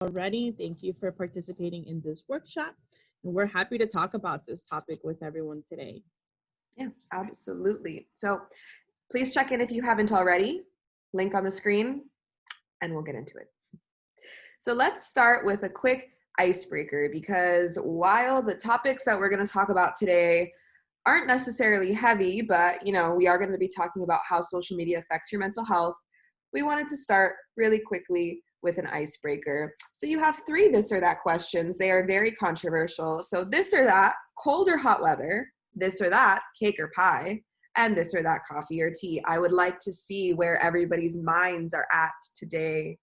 already. Thank you for participating in this workshop. And we're happy to talk about this topic with everyone today. Yeah, absolutely. So please check in if you haven't already. Link on the screen, and we'll get into it. So let's start with a quick icebreaker, because while the topics that we're going to talk about today aren't necessarily heavy, but we are going to be talking about how social media affects your mental health, we wanted to start really quickly with an icebreaker. So you have 3 this or that questions. They are very controversial. So this or that, cold or hot weather, this or that, cake or pie, and this or that, coffee or tea. I would like to see where everybody's minds are at today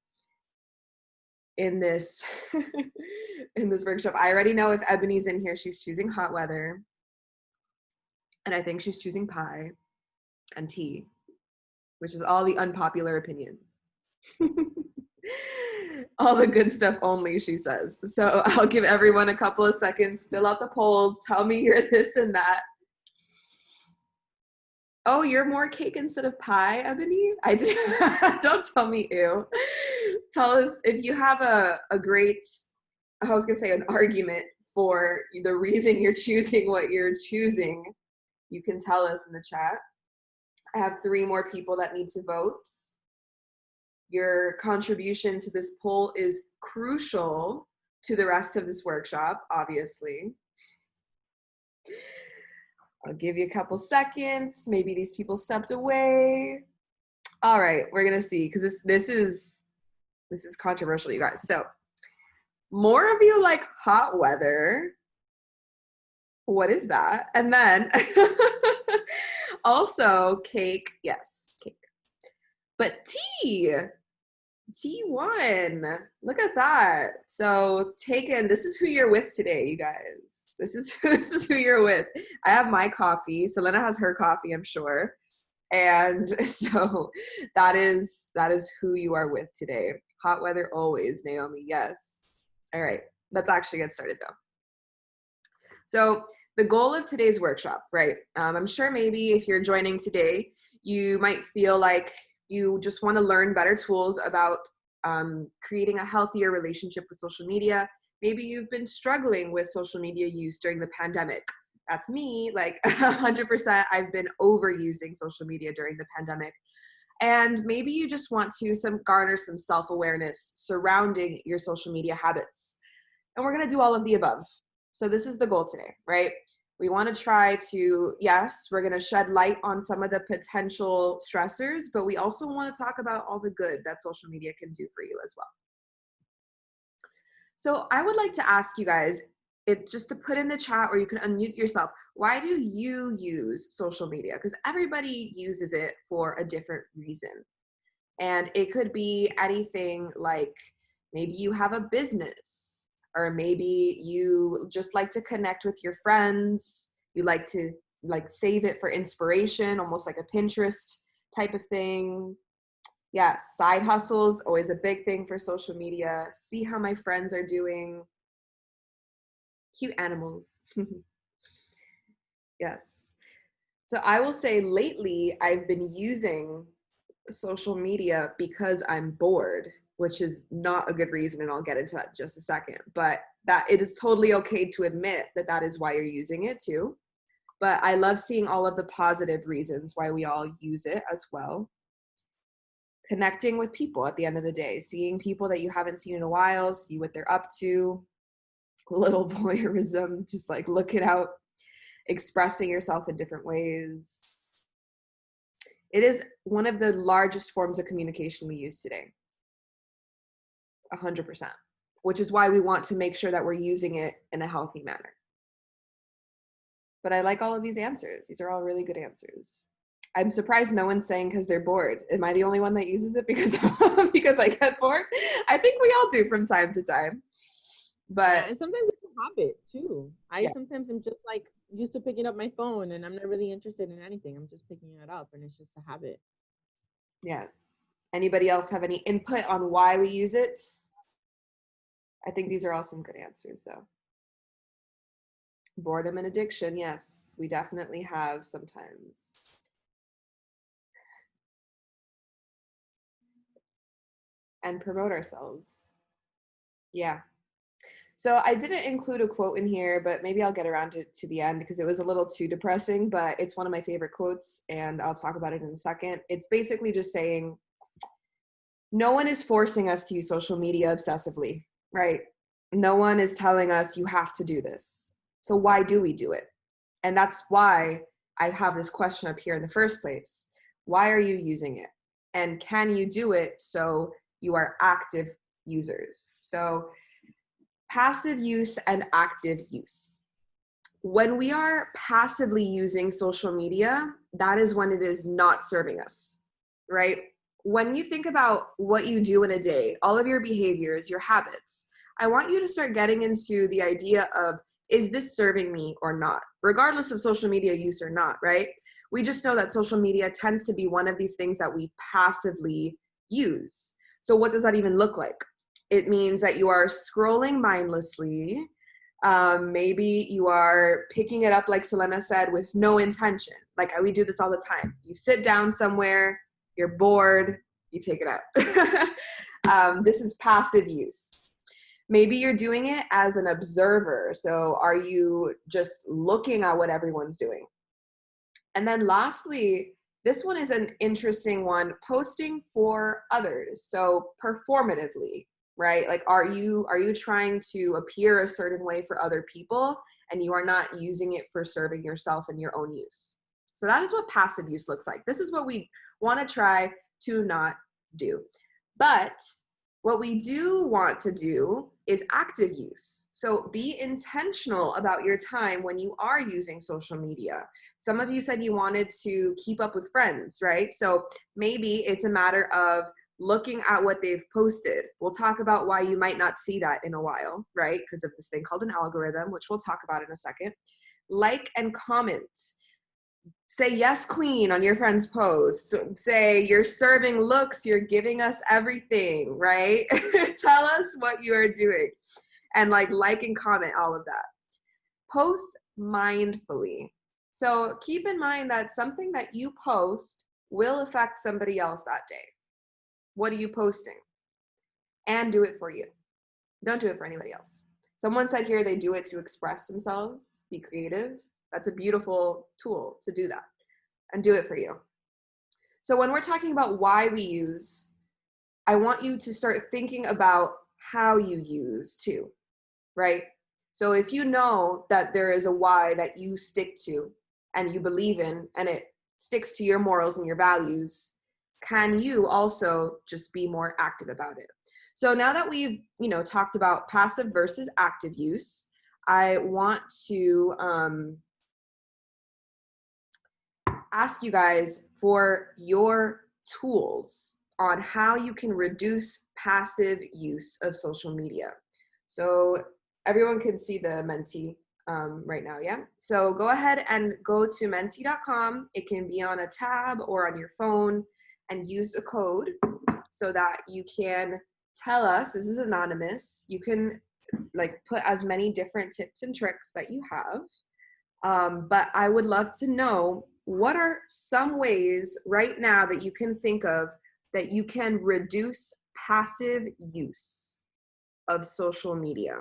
in this in this workshop. I already know if Ebony's in here, she's choosing hot weather. And I think she's choosing pie and tea, which is all the unpopular opinions. All the good stuff only, she says. So I'll give everyone a couple of seconds, fill out the polls, tell me you're this and that. Oh, you're more cake instead of pie, Ebony? I do. Don't tell me ew. Tell us if you have a great, I was gonna say an argument for the reason you're choosing what you're choosing. You can tell us in the chat. I have 3 more people that need to vote. Your contribution to this poll is crucial to the rest of this workshop, obviously. I'll give you a couple seconds. Maybe these people stepped away. All right, we're gonna see, because this is controversial, you guys. So more of you like hot weather. What is that? And then also cake. Yes, cake. But tea won. Look at that. So Taken, this is who you're with today, you guys. This is who you're with. I have my coffee. Selena has her coffee, I'm sure. And so that is who you are with today. Hot weather always, Naomi. Yes. All right. Let's actually get started though. So the goal of today's workshop, right? I'm sure maybe if you're joining today, you might feel like you just want to learn better tools about creating a healthier relationship with social media. Maybe you've been struggling with social media use during the pandemic. That's me, like 100%. I've been overusing social media during the pandemic. And maybe you just want to garner some self-awareness surrounding your social media habits. And we're going to do all of the above. So this is the goal today, right? We want to try to, yes, we're going to shed light on some of the potential stressors, but we also want to talk about all the good that social media can do for you as well. So I would like to ask you guys, just to put in the chat, or you can unmute yourself, why do you use social media? Because everybody uses it for a different reason. And it could be anything, like maybe you have a business, or maybe you just like to connect with your friends. You like to save it for inspiration, almost like a Pinterest type of thing. Yeah, side hustles, always a big thing for social media. See how my friends are doing. Cute animals. Yes. So I will say lately I've been using social media because I'm bored, which is not a good reason, and I'll get into that in just a second. But that it is totally okay to admit that that is why you're using it too. But I love seeing all of the positive reasons why we all use it as well. Connecting with people at the end of the day, seeing people that you haven't seen in a while, see what they're up to, little voyeurism, just like looking out, expressing yourself in different ways. It is one of the largest forms of communication we use today. 100%, which is why we want to make sure that we're using it in a healthy manner. But I like all of these answers. These are all really good answers. I'm surprised no one's saying because they're bored. Am I the only one that uses it because because I get bored? I think we all do from time to time. But yeah, and sometimes it's a habit too. Sometimes I'm just like used to picking up my phone, and I'm not really interested in anything. I'm just picking it up, and it's just a habit. Yes. Anybody else have any input on why we use it? I think these are all some good answers though. Boredom and addiction, yes, we definitely have sometimes. And promote ourselves. Yeah. So I didn't include a quote in here, but maybe I'll get around to the end because it was a little too depressing, but it's one of my favorite quotes and I'll talk about it in a second. It's basically just saying, no one is forcing us to use social media obsessively, right? No one is telling us you have to do this. So why do we do it? And that's why I have this question up here in the first place. Why are you using it? And can you do it so you are active users? So passive use and active use. When we are passively using social media, that is when it is not serving us, right? When you think about what you do in a day, all of your behaviors, your habits, I want you to start getting into the idea of, is this serving me or not? Regardless of social media use or not, right? We just know that social media tends to be one of these things that we passively use. So what does that even look like? It means that you are scrolling mindlessly. Maybe you are picking it up, like Selena said, with no intention. Like we do this all the time. You sit down somewhere, you're bored, you take it out. This is passive use. Maybe you're doing it as an observer. So are you just looking at what everyone's doing? And then lastly, this one is an interesting one, posting for others. So performatively, right? Like, are you trying to appear a certain way for other people and you are not using it for serving yourself and your own use? So that is what passive use looks like. This is what we want to try to not do. But what we do want to do is active use. So be intentional about your time when you are using social media. Some of you said you wanted to keep up with friends, right? So maybe it's a matter of looking at what they've posted. We'll talk about why you might not see that in a while, right? Because of this thing called an algorithm, which we'll talk about in a second. Like and comment. Say yes, queen, on your friend's post. Say you're serving looks, you're giving us everything, right? Tell us what you are doing. And like and comment all of that. Post mindfully. So keep in mind that something that you post will affect somebody else that day. What are you posting? And do it for you. Don't do it for anybody else. Someone said here they do it to express themselves, be creative. That's a beautiful tool to do that. And do it for you. So when we're talking about why we use, I want you to start thinking about how you use too, right? So if you know that there is a why that you stick to and you believe in and it sticks to your morals and your values, can you also just be more active about it? So now that we've, talked about passive versus active use, I want to ask you guys for your tools on how you can reduce passive use of social media. So everyone can see the Menti right now, yeah? So go ahead and go to menti.com. It can be on a tab or on your phone, and use the code so that you can tell us, this is anonymous, you can put as many different tips and tricks that you have. But I would love to know, what are some ways right now that you can think of that you can reduce passive use of social media?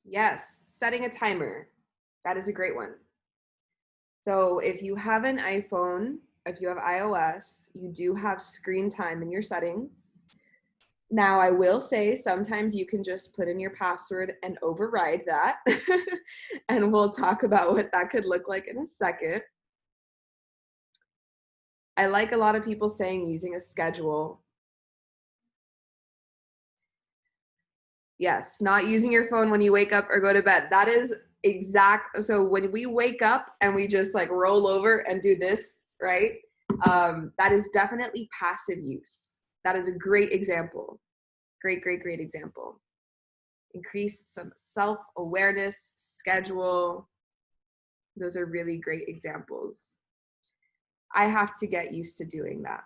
Yes, setting a timer. That is a great one. So if you have an iPhone, if you have iOS, you do have screen time in your settings. Now, I will say sometimes you can just put in your password and override that. And we'll talk about what that could look like in a second. I like a lot of people saying using a schedule. Yes, not using your phone when you wake up or go to bed. That is exact. So when we wake up and we just roll over and do this, right? That is definitely passive use. That is a great example. Great, great, great example. Increase some self-awareness, schedule. Those are really great examples. I have to get used to doing that,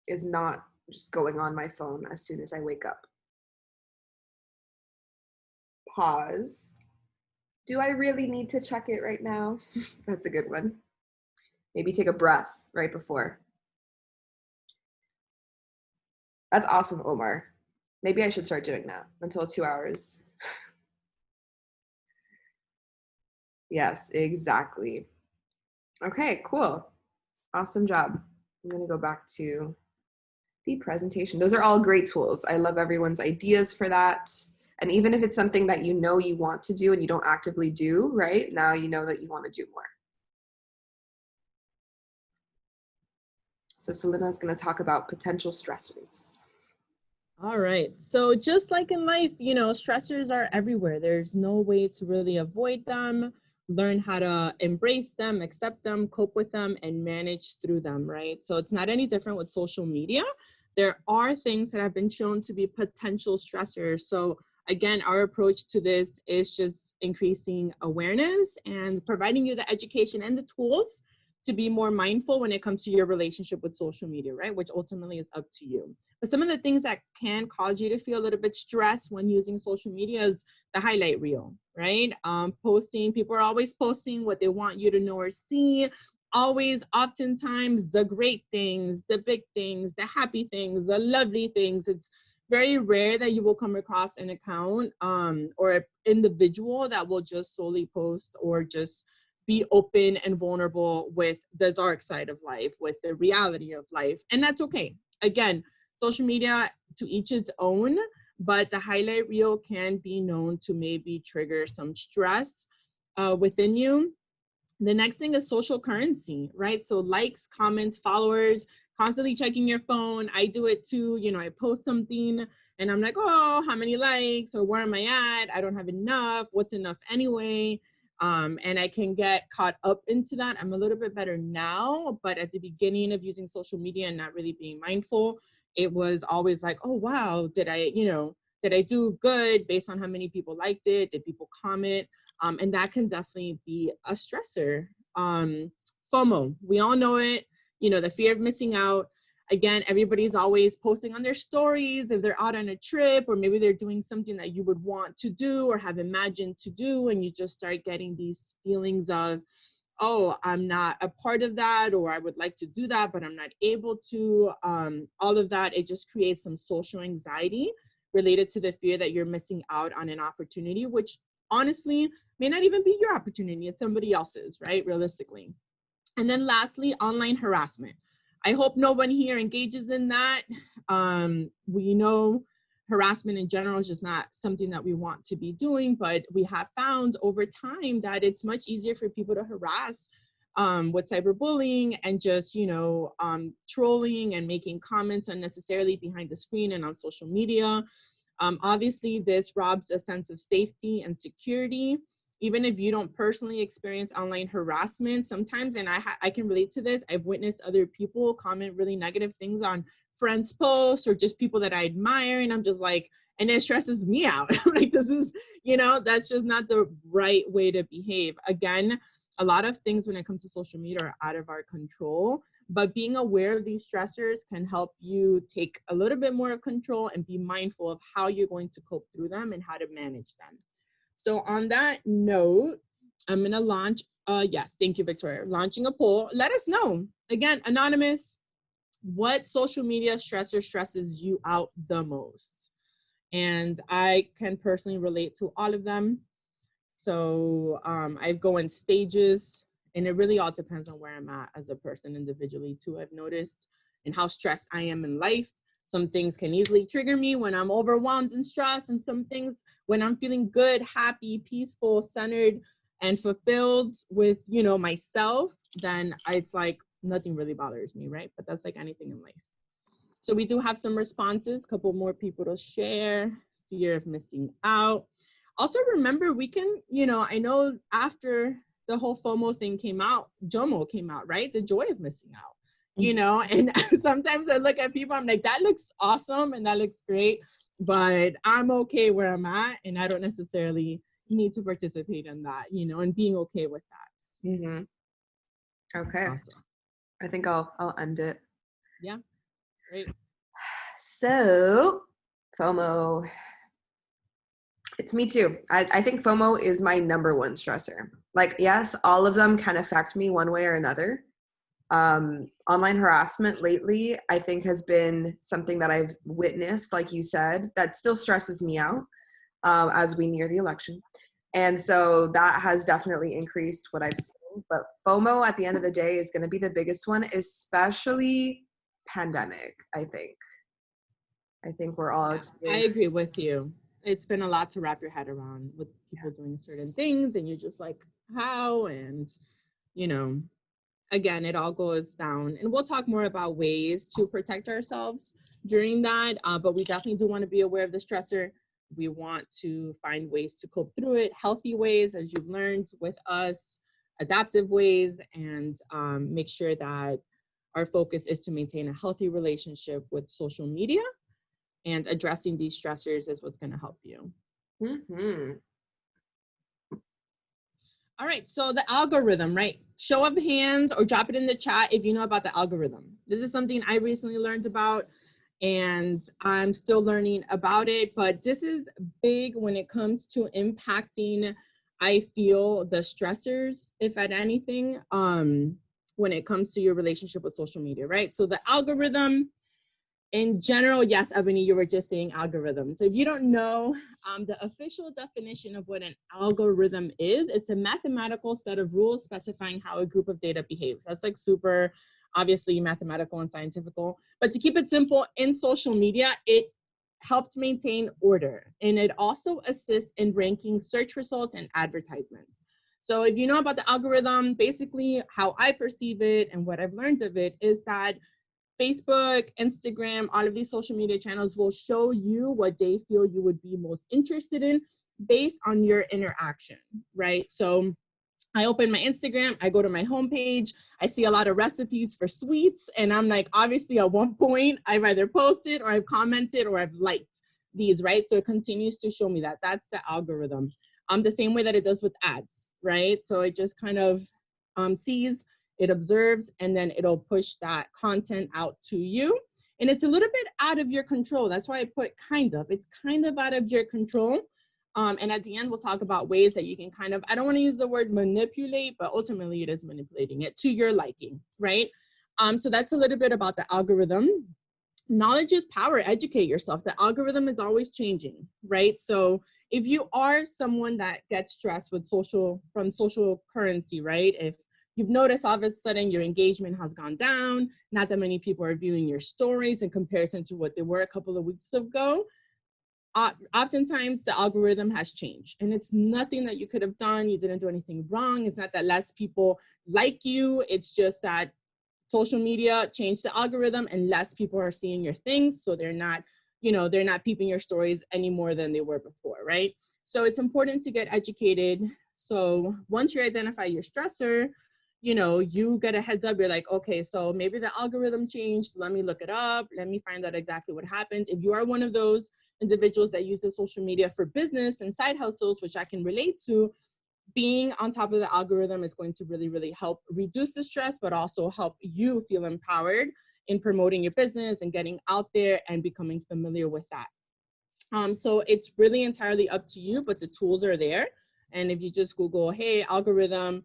is not just going on my phone as soon as I wake up. Pause. do I really need to check it right now? That's a good one. Maybe take a breath right before. That's awesome, Omar. Maybe I should start doing that until 2 hours. Yes, exactly. Okay, cool. Awesome job. I'm gonna go back to the presentation. Those are all great tools. I love everyone's ideas for that. And even if it's something that you know you want to do and you don't actively do, right? Now you know that you want to do more. So Selena is going to talk about potential stressors. All right. So just like in life, stressors are everywhere. There's no way to really avoid them. Learn how to embrace them, accept them, cope with them, and manage through them, right? So it's not any different with social media. There are things that have been shown to be potential stressors. So again, our approach to this is just increasing awareness and providing you the education and the tools to be more mindful when it comes to your relationship with social media, right? Which ultimately is up to you. But some of the things that can cause you to feel a little bit stressed when using social media is the highlight reel, right? Posting, people are always posting what they want you to know or see. Always, oftentimes, the great things, the big things, the happy things, the lovely things. It's very rare that you will come across an account or an individual that will just solely post or just be open and vulnerable with the dark side of life, with the reality of life. And that's okay. Again, social media, to each its own, but the highlight reel can be known to maybe trigger some stress within you. The next thing is social currency, right? So likes, comments, followers, constantly checking your phone. I do it too. I post something and I'm like, oh, how many likes, or where am I at? I don't have enough. What's enough anyway? And I can get caught up into that. I'm a little bit better now, but at the beginning of using social media and not really being mindful, it was always like, oh, wow, did I do good based on how many people liked it? Did people comment? And that can definitely be a stressor. FOMO, we all know it, the fear of missing out. Again, everybody's always posting on their stories if they're out on a trip, or maybe they're doing something that you would want to do or have imagined to do, and you just start getting these feelings of, oh, I'm not a part of that, or I would like to do that, but I'm not able to. All of that, it just creates some social anxiety related to the fear that you're missing out on an opportunity, which honestly may not even be your opportunity. It's somebody else's, right? Realistically. And then lastly, online harassment. I hope no one here engages in that. We know harassment in general is just not something that we want to be doing, but we have found over time that it's much easier for people to harass with cyberbullying and just, trolling and making comments unnecessarily behind the screen and on social media. Obviously, this robs a sense of safety and security. Even if you don't personally experience online harassment, sometimes, and I can relate to this, I've witnessed other people comment really negative things on friends' posts or just people that I admire, and I'm just like, and it stresses me out. Like, this is, that's just not the right way to behave. Again, a lot of things when it comes to social media are out of our control, but being aware of these stressors can help you take a little bit more of control and be mindful of how you're going to cope through them and how to manage them. So on that note, I'm going to launch, yes, thank you, Victoria, launching a poll. Let us know, again, anonymous, what social media stressor stresses you out the most? And I can personally relate to all of them. So I go in stages, and it really all depends on where I'm at as a person individually too, I've noticed, and how stressed I am in life. Some things can easily trigger me when I'm overwhelmed and stressed, and some things when I'm feeling good, happy, peaceful, centered, and fulfilled with, myself, then it's like nothing really bothers me, right? But that's like anything in life. So we do have some responses, a couple more people to share. Fear of missing out. Also remember, we can, I know after the whole FOMO thing came out, JOMO came out, right? The joy of missing out, and sometimes I look at people, I'm like, that looks awesome and that looks great, but I'm okay where I'm at, and I don't necessarily need to participate in that, and being okay with that. Mm-hmm. Okay. Awesome. I think I'll end it. Yeah, great. So, FOMO. It's me too. I think FOMO is my number one stressor. Like, yes, all of them can affect me one way or another. Online harassment lately, I think, has been something that I've witnessed, like you said, that still stresses me out as we near the election. And so that has definitely increased what I've seen. But FOMO at the end of the day is going to be the biggest one, especially pandemic, I think. I think we're all Yeah, I experiencing. agree with you. It's been a lot to wrap your head around with people doing certain things, and you're just like, how? And, you know, again, it all goes down. And we'll talk more about ways to protect ourselves during that. But we definitely do want to be aware of the stressor. We want to find ways to cope through it, healthy ways, as you've learned with us, adaptive ways, and make sure that our focus is to maintain a healthy relationship with social media, and addressing these stressors is what's going to help you. Mm-hmm. All right, so the algorithm, right? Show of hands or drop it in the chat if you know about the algorithm. This is something I recently learned about, and I'm still learning about it, but this is big when it comes to impacting, I feel, the stressors, if at anything, when it comes to your relationship with social media, right? So the algorithm, in general, yes, Ebony, you were just saying algorithm. So if you don't know, the official definition of what an algorithm is, it's a mathematical set of rules specifying how a group of data behaves. That's like super obviously mathematical and scientifical. But to keep it simple, in social media, it helps maintain order. And it also assists in ranking search results and advertisements. So if you know about the algorithm, basically how I perceive it and what I've learned of it is that Facebook, Instagram, all of these social media channels will show you what they feel you would be most interested in based on your interaction, right? So I open my Instagram, I go to my homepage, I see a lot of recipes for sweets, and I'm like, obviously at one point, I've either posted or I've commented or I've liked these, right? So it continues to show me that. That's the algorithm. The same way that it does with ads, right? So it just kind of sees, it observes, and then it'll push that content out to you. And it's a little bit out of your control. That's why I put kind of. It's kind of out of your control. And at the end, we'll talk about ways that you can kind of, I don't want to use the word manipulate, but ultimately it is manipulating it to your liking, right? So that's a little bit about the algorithm. Knowledge is power. Educate yourself. The algorithm is always changing, right? So if you are someone that gets stressed with from social currency, right? If you've noticed all of a sudden your engagement has gone down, not that many people are viewing your stories in comparison to what they were a couple of weeks ago, oftentimes the algorithm has changed, and it's nothing that you could have done. You didn't do anything wrong. It's not that less people like you. It's just that social media changed the algorithm and less people are seeing your things. So they're not, they're not peeping your stories any more than they were before, right? So it's important to get educated. So once you identify your stressor, you get a heads up. You're like, okay, so maybe the algorithm changed. Let me look it up. Let me find out exactly what happened. If you are one of those individuals that uses social media for business and side hustles, which I can relate to, being on top of the algorithm is going to really, really help reduce the stress, but also help you feel empowered in promoting your business and getting out there and becoming familiar with that. So it's really entirely up to you, but the tools are there. And if you just Google, hey, algorithm,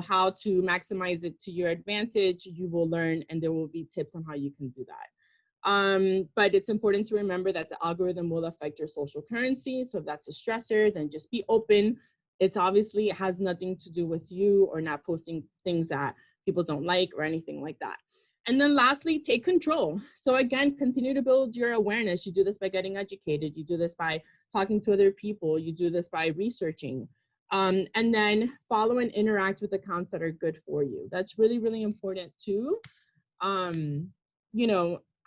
how to maximize it to your advantage, you will learn, and there will be tips on how you can do that. But it's important to remember that the algorithm will affect your social currency. So if that's a stressor, then just be open. It has nothing to do with you or not posting things that people don't like or anything like that. And then lastly, take control. So again, continue to build your awareness. You do this by getting educated. You do this by talking to other people. You do this by researching. And then follow and interact with accounts that are good for you. That's really, really important too.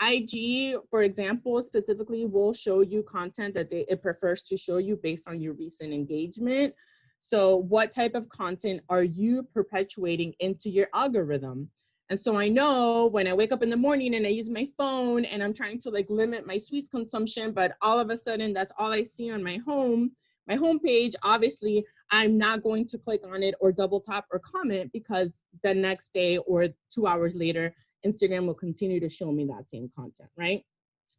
IG, for example, specifically will show you content that it prefers to show you based on your recent engagement. So what type of content are you perpetuating into your algorithm? And so I know when I wake up in the morning and I use my phone and I'm trying to limit my sweets consumption, but all of a sudden that's all I see on my homepage, obviously I'm not going to click on it or double tap or comment, because the next day or 2 hours later, Instagram will continue to show me that same content, right?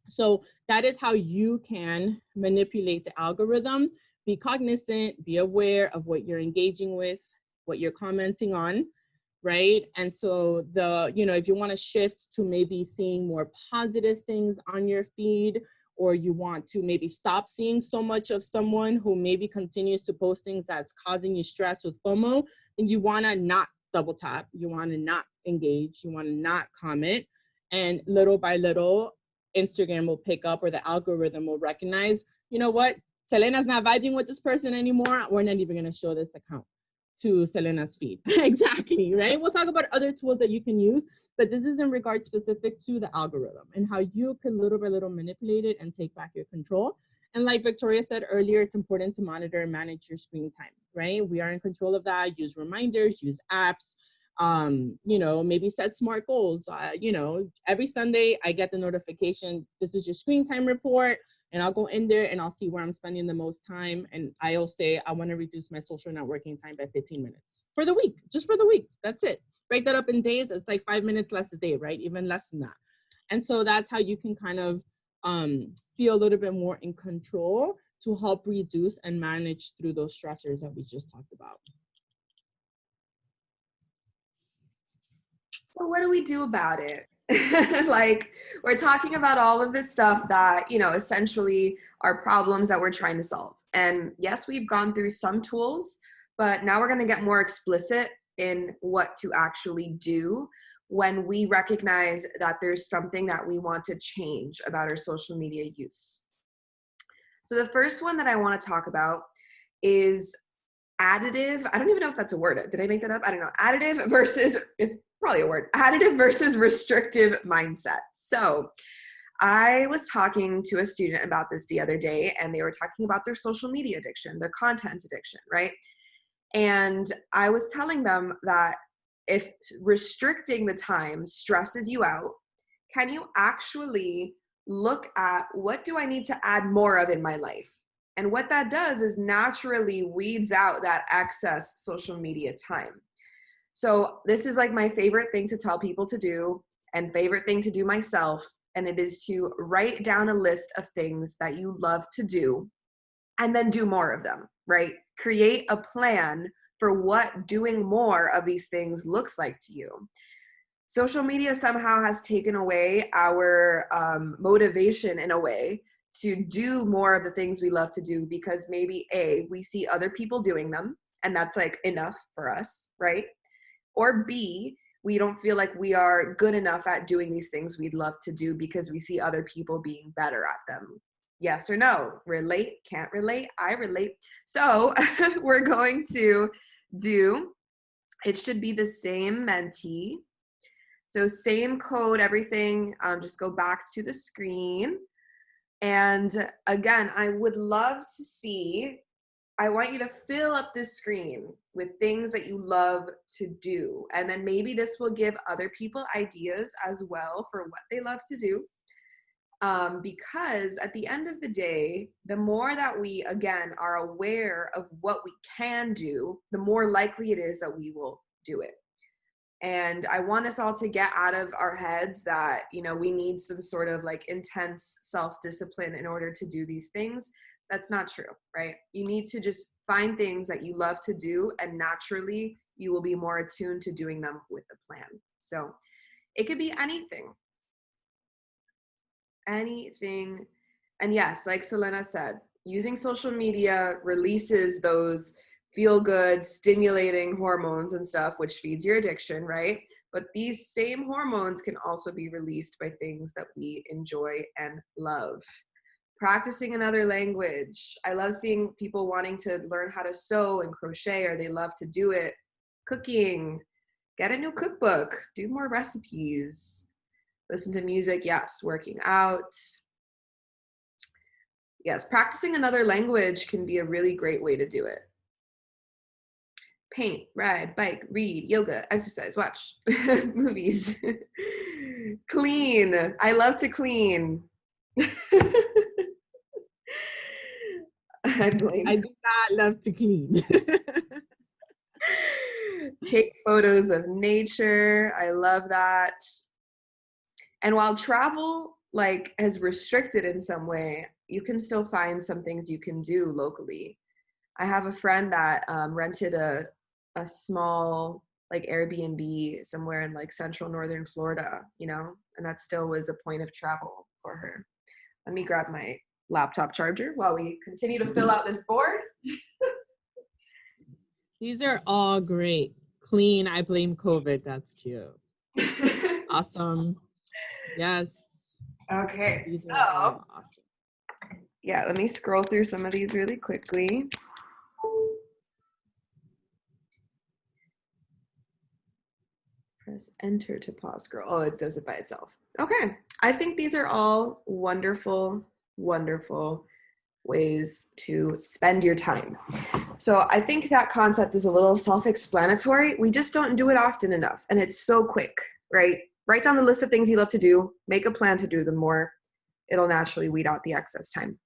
So that is how you can manipulate the algorithm be cognizant, be aware of what you're engaging with, what you're commenting on, right? And so if you want to shift to maybe seeing more positive things on your feed, or you want to maybe stop seeing so much of someone who maybe continues to post things that's causing you stress with FOMO, then you want to not double tap, you want to not engage, you want to not comment. And little by little, Instagram will pick up, or the algorithm will recognize, you know what, Selena's not vibing with this person anymore. We're not even going to show this account to Selena's feed. Exactly, right? We'll talk about other tools that you can use, but this is in regard specific to the algorithm and how you can little by little manipulate it and take back your control. And like Victoria said earlier, it's important to monitor and manage your screen time, right? We are in control of that. Use reminders, use apps, maybe set smart goals. Every Sunday I get the notification, this is your screen time report. And I'll go in there and I'll see where I'm spending the most time. And I'll say, I want to reduce my social networking time by 15 minutes for the week, just for the week. That's it. Break that up in days. It's like 5 minutes less a day, right? Even less than that. And so that's how you can kind of feel a little bit more in control to help reduce and manage through those stressors that we just talked about. So what do we do about it? Like, we're talking about all of this stuff that, essentially are problems that we're trying to solve. And yes, we've gone through some tools, but now we're going to get more explicit in what to actually do when we recognize that there's something that we want to change about our social media use. So the first one that I want to talk about is additive. I don't even know if that's a word. Did I make that up? I don't know. Additive versus, it's probably a word, additive versus restrictive mindset. So I was talking to a student about this the other day, and they were talking about their social media addiction, their content addiction, right? And I was telling them that if restricting the time stresses you out, can you actually look at what do I need to add more of in my life? And what that does is naturally weeds out that excess social media time. So this is like my favorite thing to tell people to do, and favorite thing to do myself. And it is to write down a list of things that you love to do and then do more of them, right? Create a plan for what doing more of these things looks like to you. Social media somehow has taken away our motivation in a way to do more of the things we love to do, because maybe A, we see other people doing them and that's like enough for us, right? Or B, we don't feel like we are good enough at doing these things we'd love to do because we see other people being better at them. Yes or no? Relate? Can't relate? I relate. So we're going to do, it should be the same Menti. So same code, everything, just go back to the screen. And again, I would love to see, I want you to fill up this screen with things that you love to do. And then maybe this will give other people ideas as well for what they love to do. Because at the end of the day, the more that we, again, are aware of what we can do, the more likely it is that we will do it. And I want us all to get out of our heads that, we need some sort of like intense self-discipline in order to do these things. That's not true, right? You need to just find things that you love to do, and naturally you will be more attuned to doing them with a plan. So it could be anything. Anything. And yes, like Selena said, using social media releases those feel-good, stimulating hormones and stuff, which feeds your addiction, right? But these same hormones can also be released by things that we enjoy and love. Practicing another language. I love seeing people wanting to learn how to sew and crochet, or they love to do it. Cooking. Get a new cookbook. Do more recipes. Listen to music. Yes. Working out. Yes. Practicing another language can be a really great way to do it. Paint, ride, bike, read, yoga, exercise, watch, movies. Clean. I love to clean. I do not love to clean. Take photos of nature. I love that. And while travel is restricted in some way, you can still find some things you can do locally. I have a friend that rented a small like Airbnb somewhere in like central northern Florida, you know, and that still was a point of travel for her. Let me grab my laptop charger while we continue to fill out this board. These are all great. Clean, I blame COVID. That's cute. Awesome. Yes. Okay, These are so all awesome. yeah, let me scroll through some of these really quickly. Press enter to pause scroll. Oh, it does it by itself. Okay, I think these are all wonderful, wonderful ways to spend your time. So I think that concept is a little self-explanatory. We just don't do it often enough, and it's so quick, right? Write down the list of things you love to do, make a plan to do them more. It'll naturally weed out the excess time.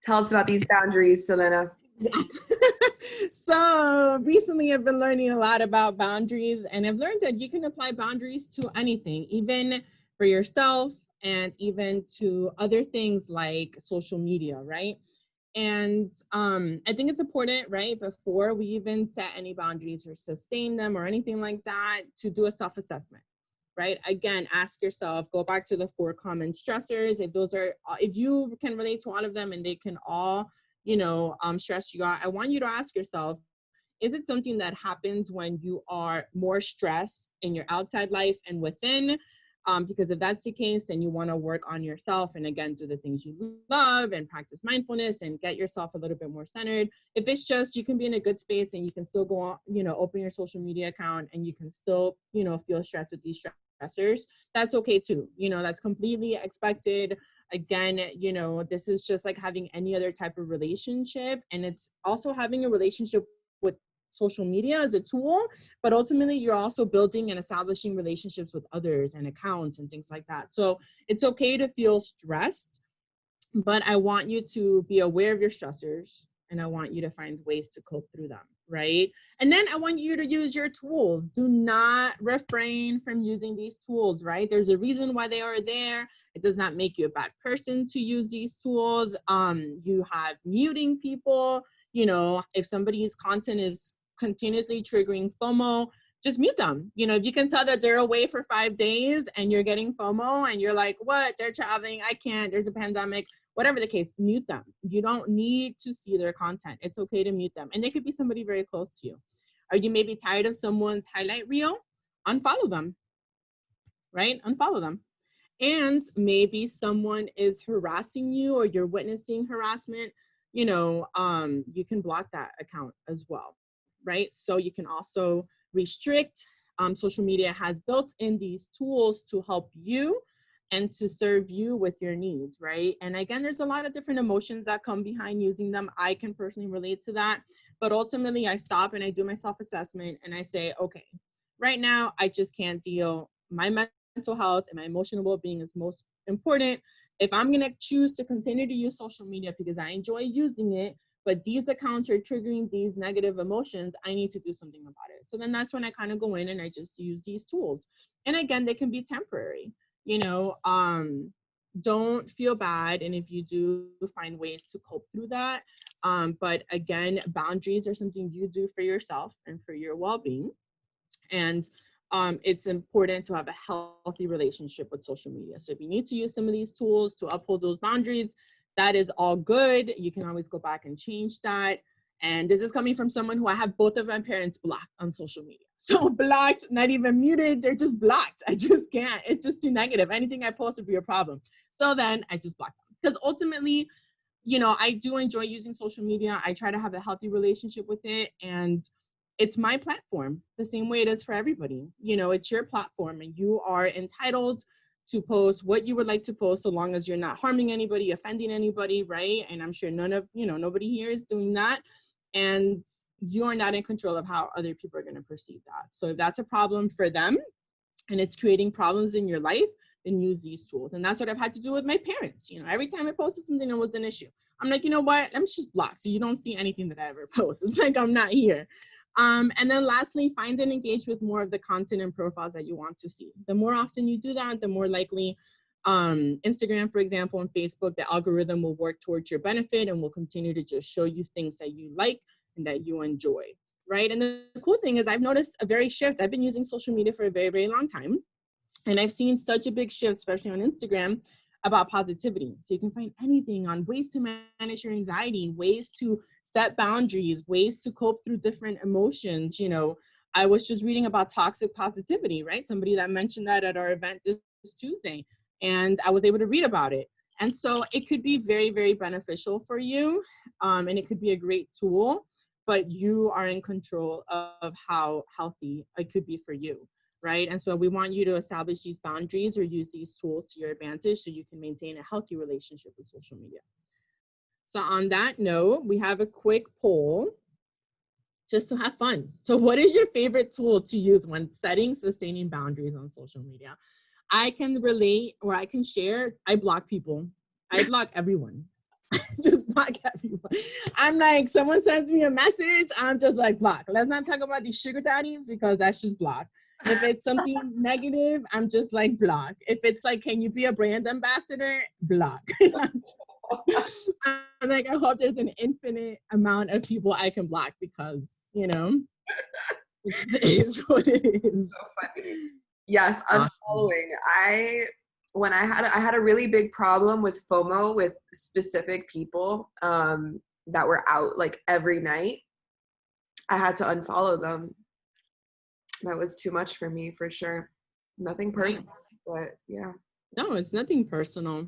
Tell us about these boundaries, Selena. So recently I've been learning a lot about boundaries, and I've learned that you can apply boundaries to anything, even for yourself and even to other things like social media, right? And I think it's important, right, before we even set any boundaries or sustain them or anything like that, to do a self-assessment, right? Again, ask yourself, go back to the 4 common stressors. If you can relate to all of them and they can all, stress you out, I want you to ask yourself, is it something that happens when you are more stressed in your outside life and within? Because if that's the case, then you want to work on yourself and again, do the things you love and practice mindfulness and get yourself a little bit more centered. If it's just, you can be in a good space and you can still go on, open your social media account and you can still, feel stressed with these stressors, that's okay too. That's completely expected. Again, this is just like having any other type of relationship. And it's also having a relationship with social media as a tool, but ultimately you're also building and establishing relationships with others and accounts and things like that. So it's okay to feel stressed, but I want you to be aware of your stressors and I want you to find ways to cope through them, right? And then I want you to use your tools. Do not refrain from using these tools, right? There's a reason why they are there. It does not make you a bad person to use these tools. You have muting people. If somebody's content is continuously triggering FOMO, just mute them. If you can tell that they're away for 5 days and you're getting FOMO and you're like, what? They're traveling. I can't. There's a pandemic. Whatever the case, mute them. You don't need to see their content. It's okay to mute them. And they could be somebody very close to you. Are you maybe tired of someone's highlight reel? Unfollow them, right? Unfollow them. And maybe someone is harassing you or you're witnessing harassment, you can block that account as well, right? So you can also restrict. Social media has built in these tools to help you and to serve you with your needs, right? And again, there's a lot of different emotions that come behind using them. I can personally relate to that. But ultimately, I stop and I do my self-assessment and I say, okay, right now, I just can't deal. My mental health and my emotional well-being is most important. If I'm going to choose to continue to use social media because I enjoy using it, but these accounts are triggering these negative emotions, I need to do something about it. So then that's when I kind of go in and I just use these tools. And again, they can be temporary. Don't feel bad. And if you do, find ways to cope through that. But again, boundaries are something you do for yourself and for your well-being. And it's important to have a healthy relationship with social media. So if you need to use some of these tools to uphold those boundaries, that is all good. You can always go back and change that. And this is coming from someone who I have both of my parents blocked on social media. So blocked, not even muted, they're just blocked. I just can't. It's just too negative. Anything I post would be a problem. So then I just block them. Because ultimately, I do enjoy using social media. I try to have a healthy relationship with it. And it's my platform, the same way it is for everybody. It's your platform and you are entitled to post what you would like to post so long as you're not harming anybody, offending anybody, right? And I'm sure nobody here is doing that. And you are not in control of how other people are going to perceive that. So if that's a problem for them and it's creating problems in your life, then use these tools. And that's what I've had to do with my parents. Every time I posted something, it was an issue. I'm like, you know what? Let me just block so you don't see anything that I ever post. It's like I'm not here. And then lastly, find and engage with more of the content and profiles that you want to see. The more often you do that, the more likely Instagram, for example, and Facebook, the algorithm will work towards your benefit and will continue to just show you things that you like and that you enjoy, right? And the cool thing is I've noticed a very shift. I've been using social media for a very, very long time. And I've seen such a big shift, especially on Instagram, about positivity. So you can find anything on ways to manage your anxiety, ways to set boundaries, ways to cope through different emotions. I was just reading about toxic positivity, right? Somebody that mentioned that at our event this Tuesday, and I was able to read about it. And so it could be very, very beneficial for you, and it could be a great tool, but you are in control of how healthy it could be for you. Right? And so we want you to establish these boundaries or use these tools to your advantage so you can maintain a healthy relationship with social media. So on that note, we have a quick poll just to have fun. So what is your favorite tool to use when setting, sustaining boundaries on social media? I can relate, or I can share. I block people. I block everyone. Just block everyone. I'm like, someone sends me a message, I'm just like, block. Let's not talk about these sugar daddies because that's just block. If it's something negative, I'm just like, block. If it's like, can you be a brand ambassador? Block. I'm like, I hope there's an infinite amount of people I can block because, it is what it is. So funny. Yes, unfollowing. I had a really big problem with FOMO with specific people that were out like every night. I had to unfollow them. That was too much for me, for sure. Nothing personal, but yeah. No, it's nothing personal,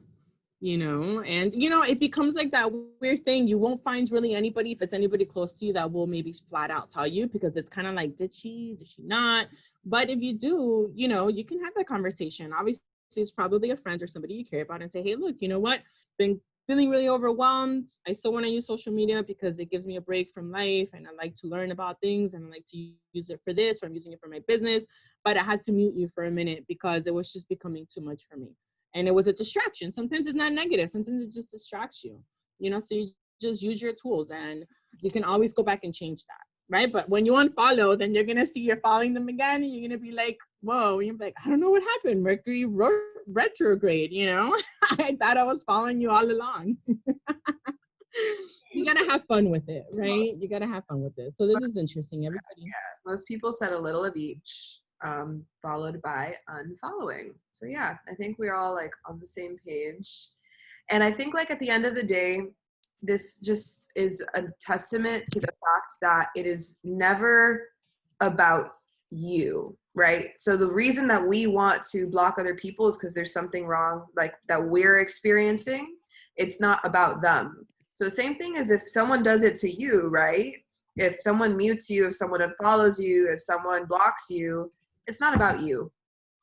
and it becomes like that weird thing. You won't find really anybody, if it's anybody close to you, that will maybe flat out tell you, because it's kind of like, did she not? But if you do, you can have that conversation. Obviously, it's probably a friend or somebody you care about, and say, hey, look, you know what? Been feeling really overwhelmed. I still want to use social media because it gives me a break from life, and I like to learn about things, and I like to use it for this, or I'm using it for my business. But I had to mute you for a minute because it was just becoming too much for me. And it was a distraction. Sometimes it's not negative. Sometimes it just distracts you, so you just use your tools, and you can always go back and change that, right? But when you unfollow, then you're going to see you're following them again, and you're going to be like, whoa, you're like, I don't know what happened. Mercury retrograde, I thought I was following you all along. You got to have fun with it, right? You got to have fun with it. So this is interesting. Everybody. Yeah, most people said a little of each, followed by unfollowing. So yeah, I think we're all like on the same page. And I think like at the end of the day, this just is a testament to the fact that it is never about you, right? So the reason that we want to block other people is because there's something wrong, like that we're experiencing. It's not about them. So the same thing as if someone does it to you, right? If someone mutes you, if someone unfollows you, if someone blocks you, it's not about you.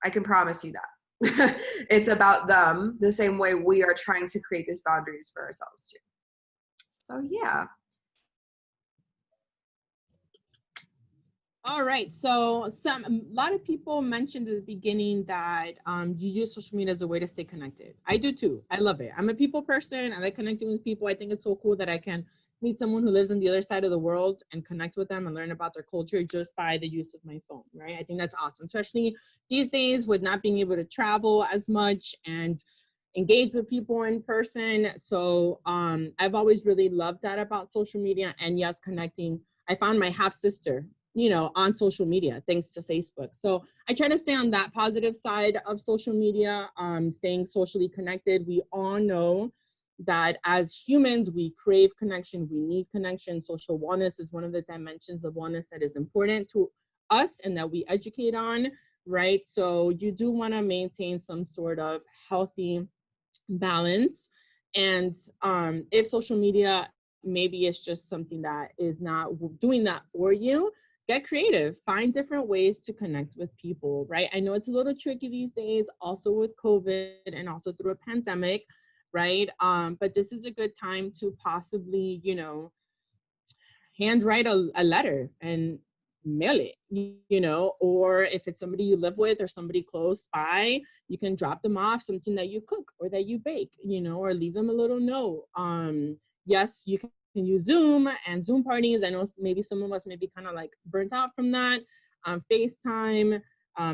I can promise you that. It's about them, the same way we are trying to create these boundaries for ourselves too. So yeah. All right. So a lot of people mentioned at the beginning that you use social media as a way to stay connected. I do too. I love it. I'm a people person. I like connecting with people. I think it's so cool that I can meet someone who lives on the other side of the world and connect with them and learn about their culture just by the use of my phone, right? I think that's awesome, especially these days with not being able to travel as much and engage with people in person. So I've always really loved that about social media. And yes, connecting. I found my half sister, on social media, thanks to Facebook. So I try to stay on that positive side of social media, staying socially connected. We all know that as humans, we crave connection, we need connection. Social wellness is one of the dimensions of wellness that is important to us and that we educate on, right? So you do want to maintain some sort of healthy balance. And if social media, maybe it's just something that is not doing that for you, get creative, find different ways to connect with people, right? I know it's a little tricky these days, also with COVID and also through a pandemic, right? But this is a good time to possibly, handwrite a letter and mail it, or if it's somebody you live with or somebody close by, you can drop them off something that you cook or that you bake, or leave them a little note. Yes, you can use Zoom and Zoom parties. I know maybe some of us may be kind of like burnt out from that. FaceTime,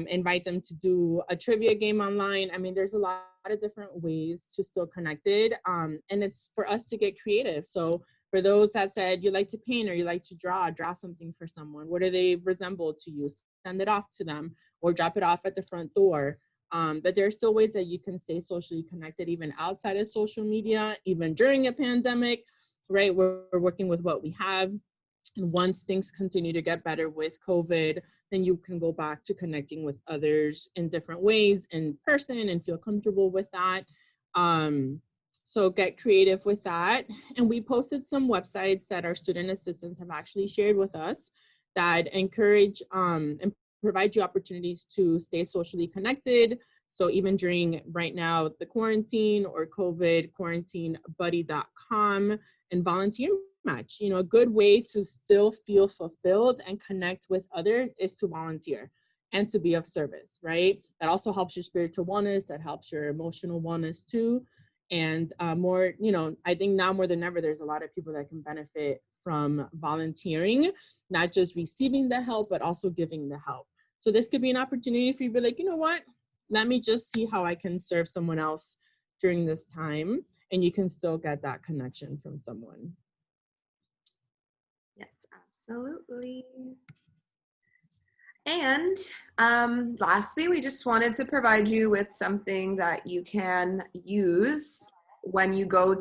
invite them to do a trivia game online. I mean, there's a lot of different ways to still connected. And it's for us to get creative. So for those that said you like to paint or you like to draw something for someone. What do they resemble to you? Send it off to them or drop it off at the front door. But there are still ways that you can stay socially connected even outside of social media, even during a pandemic, right? We're working with what we have. And once things continue to get better with COVID, then you can go back to connecting with others in different ways in person and feel comfortable with that. So get creative with that. And we posted some websites that our student assistants have actually shared with us that encourage and provide you opportunities to stay socially connected. So even during right now, the quarantine or COVID, quarantinebuddy.com and volunteer match. You know, a good way to still feel fulfilled and connect with others is to volunteer and to be of service, right? That also helps your spiritual wellness, that helps your emotional wellness too. And more, you know, I think now more than ever, there's a lot of people that can benefit from volunteering, not just receiving the help, but also giving the help. So this could be an opportunity for you to be like, you know what, let me just see how I can serve someone else during this time. And you can still get that connection from someone. Yes, absolutely. And lastly, we just wanted to provide you with something that you can use when you go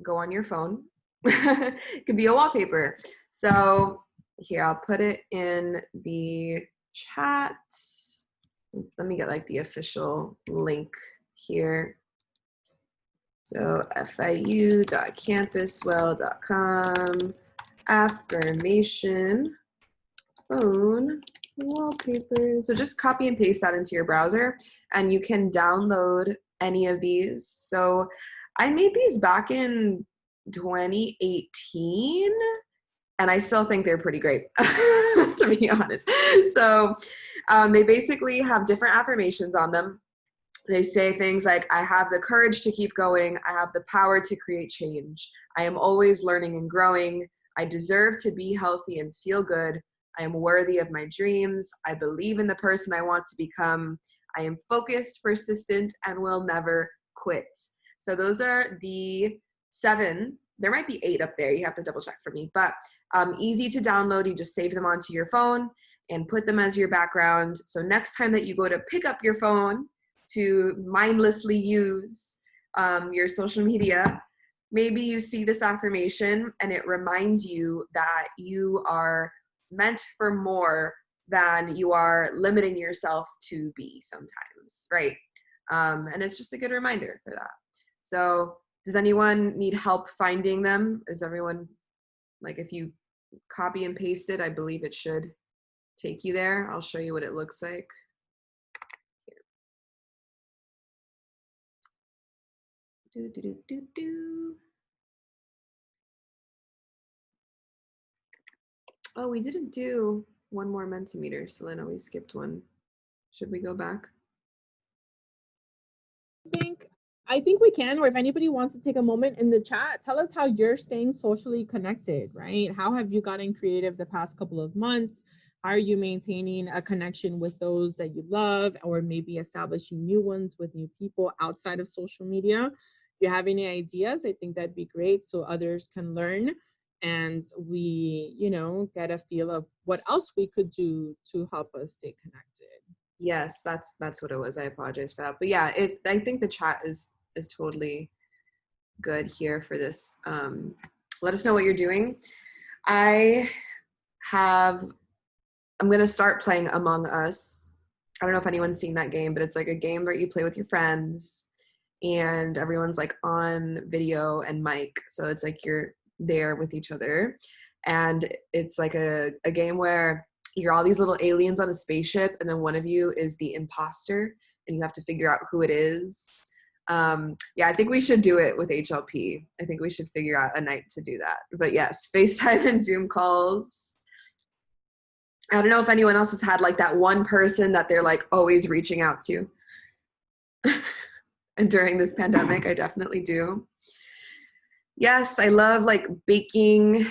on your phone. It could be a wallpaper. So here, I'll put it in the chat. Let me get like the official link here. So fiu.campuswell.com, Affirmation phone wallpaper. So just copy and paste that into your browser and you can download any of these. So I made these back in 2018 and I still think they're pretty great, to be honest. So they basically have different affirmations on them. They say things like, I have the courage to keep going. I have the power to create change. I am always learning and growing. I deserve to be healthy and feel good. I am worthy of my dreams. I believe in the person I want to become. I am focused, persistent, and will never quit. So those are the 7. There might be 8 up there. You have to double check for me, but easy to download. You just save them onto your phone and put them as your background. So next time that you go to pick up your phone to mindlessly use your social media, maybe you see this affirmation and it reminds you that you are meant for more than you are limiting yourself to be sometimes, right? And it's just a good reminder for that. So does anyone need help finding them? Is everyone, like, if you copy and paste it, I believe it should take you there. I'll show you what it looks like. Oh, we didn't do one more Mentimeter, Selena. We skipped one. Should we go back? I think we can, or if anybody wants to take a moment in the chat, tell us how you're staying socially connected, right? How have you gotten creative the past couple of months? How are you maintaining a connection with those that you love, or maybe establishing new ones with new people outside of social media? If you have any ideas, I think that'd be great so others can learn and we, you know, get a feel of what else we could do to help us stay connected. Yes, that's what it was. I apologize for that. But yeah, I think the chat is totally good here for this. Let us know what you're doing. I'm going to start playing Among Us. I don't know if anyone's seen that game, but it's like a game where you play with your friends and everyone's like on video and mic. So it's like you're there with each other. And it's like a game where you're all these little aliens on a spaceship and then one of you is the imposter and you have to figure out who it is. Yeah, I think we should do it with HLP. I think we should figure out a night to do that. But yes, FaceTime and Zoom calls. I don't know if anyone else has had like that one person that they're like always reaching out to. And during this pandemic, I definitely do. Yes, I love like baking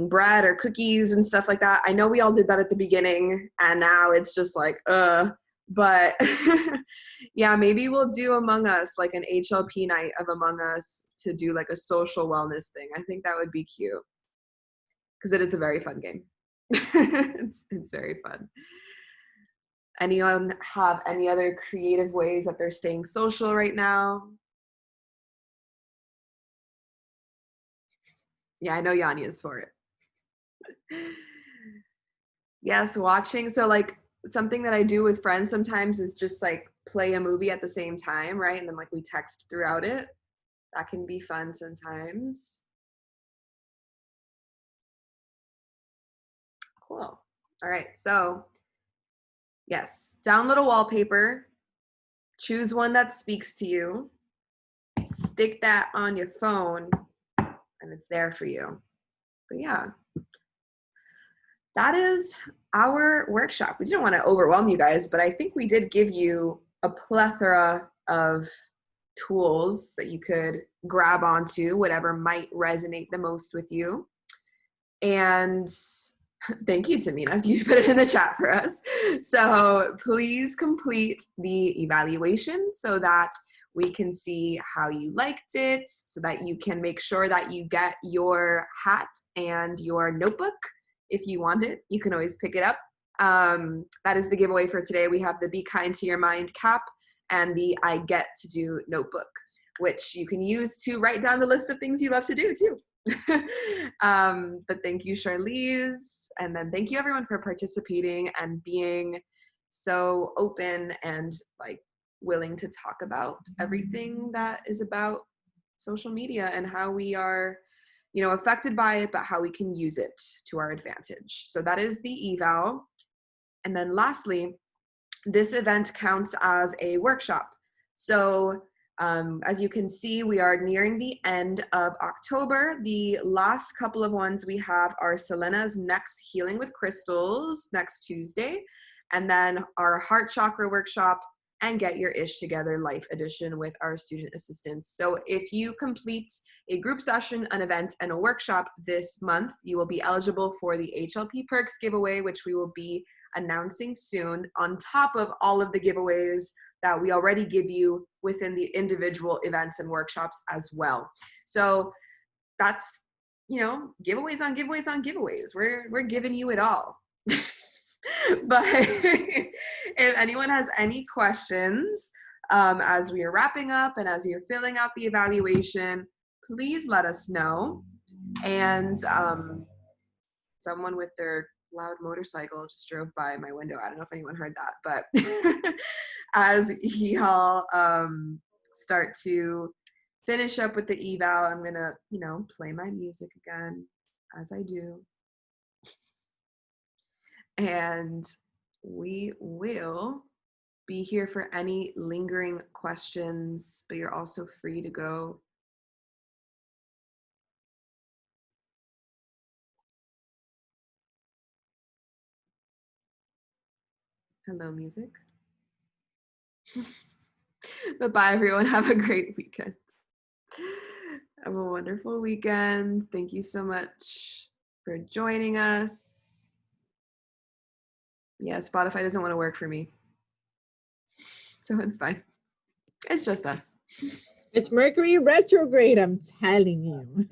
bread or cookies and stuff like that. I know we all did that at the beginning and now it's just like, But yeah, maybe we'll do Among Us, like an HLP night of Among Us to do like a social wellness thing. I think that would be cute because it is a very fun game. It's very fun. Anyone have any other creative ways that they're staying social right now? Yeah, I know Yanni is for it. Yes, watching. So like something that I do with friends sometimes is just like play a movie at the same time, right? And then like we text throughout it. That can be fun sometimes. Cool. All right. So yes, download a wallpaper, choose one that speaks to you, stick that on your phone, and it's there for you. But yeah, that is our workshop. We didn't want to overwhelm you guys, but I think we did give you a plethora of tools that you could grab onto, whatever might resonate the most with you. And thank you, Tamina. You put it in the chat for us. So please complete the evaluation so that we can see how you liked it, so that you can make sure that you get your hat and your notebook. If you want it, you can always pick it up. That is the giveaway for today. We have the Be Kind to Your Mind cap and the I Get to Do notebook, which you can use to write down the list of things you love to do too. But thank you, Charlize. And then thank you everyone for participating and being so open and like willing to talk about everything that is about social media and how we are, you know, affected by it, but how we can use it to our advantage. So that is the eval. And then lastly, this event counts as a workshop. So as you can see, we are nearing the end of October. The last couple of ones we have are Selena's next Healing with Crystals next Tuesday, and then our Heart Chakra workshop and Get Your Ish Together Life Edition with our student assistants. So if you complete a group session, an event, and a workshop this month, you will be eligible for the HLP Perks giveaway, which we will be announcing soon, on top of all of the giveaways that we already give you within the individual events and workshops as well. So that's, you know, giveaways on giveaways on giveaways. We're giving you it all. But if anyone has any questions as we are wrapping up and as you're filling out the evaluation, please let us know. And someone with their loud motorcycle just drove by my window. I don't know if anyone heard that, but as y'all start to finish up with the eval, I'm gonna, you know, play my music again as I do. And we will be here for any lingering questions, but you're also free to go. Hello, music. But bye, everyone. Have a great weekend. Have a wonderful weekend. Thank you so much for joining us. Yeah, Spotify doesn't want to work for me, so it's fine. It's just us. It's Mercury retrograde, I'm telling you.